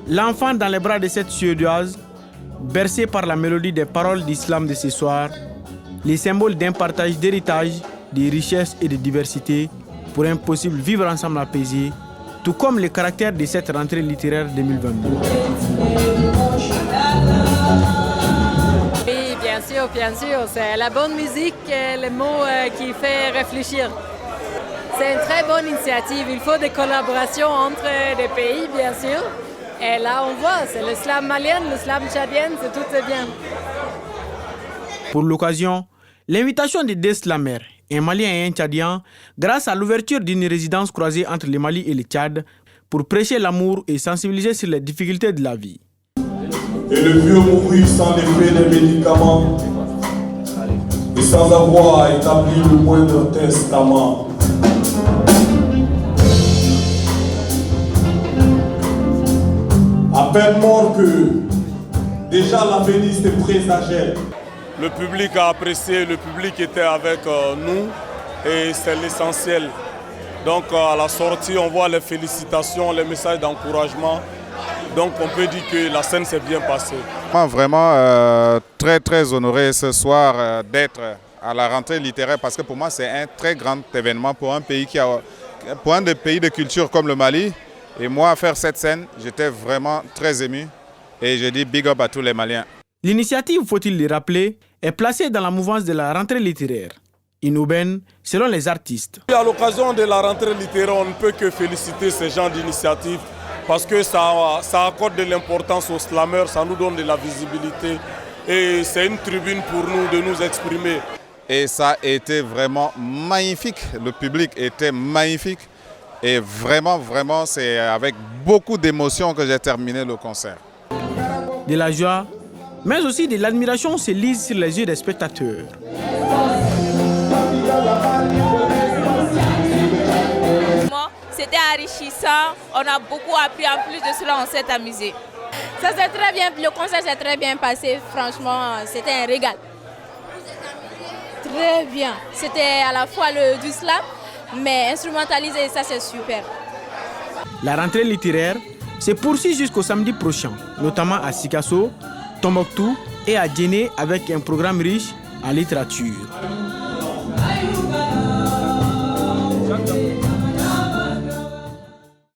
L'enfant dans les bras de cette Suédoise, bercé par la mélodie des paroles d'islam de ce soir, les symboles d'un partage d'héritage, de richesse et de diversité pour un possible vivre ensemble apaisé, tout comme le caractère de cette rentrée littéraire 2022. Oui, bien sûr, c'est la bonne musique, les mots qui fait réfléchir. C'est une très bonne initiative, il faut des collaborations entre des pays, bien sûr. Et là, on voit, c'est l'islam malien, l'islam tchadien, c'est tout est bien. Pour l'occasion, l'invitation de deux slamers, un Malien et un Tchadien, grâce à l'ouverture d'une résidence croisée entre le Mali et le Tchad, pour prêcher l'amour et sensibiliser sur les difficultés de la vie. Et le vieux mourut sans l'effet des médicaments et sans avoir établi le moindre testament. À peine mort que déjà l'avenir se présageait. Le public a apprécié, le public était avec nous et c'est l'essentiel. Donc à la sortie, on voit les félicitations, les messages d'encouragement. Donc on peut dire que la scène s'est bien passée. Vraiment très honoré ce soir d'être à la rentrée littéraire parce que pour moi c'est un très grand événement pour un pays pour un des pays de culture comme le Mali. Et moi, faire cette scène, j'étais vraiment très ému et je dis big up à tous les Maliens. L'initiative, faut-il le rappeler, est placée dans la mouvance de la rentrée littéraire. Une aubaine selon les artistes. À l'occasion de la rentrée littéraire, on ne peut que féliciter ces gens d'initiative parce que ça accorde de l'importance aux slameurs, ça nous donne de la visibilité et c'est une tribune pour nous de nous exprimer. Et ça a été vraiment magnifique, le public était magnifique. Et vraiment, c'est avec beaucoup d'émotion que j'ai terminé le concert. De la joie, mais aussi de l'admiration se lise sur les yeux des spectateurs. C'était enrichissant, on a beaucoup appris, en plus de cela on s'est amusé. Ça s'est très bien, le concert s'est très bien passé, franchement c'était un régal. Très bien, c'était à la fois du slam, mais instrumentalisé, ça c'est super. La rentrée littéraire se poursuit jusqu'au samedi prochain, notamment à Sikasso, Tombouctou et à Djenné avec un programme riche en littérature.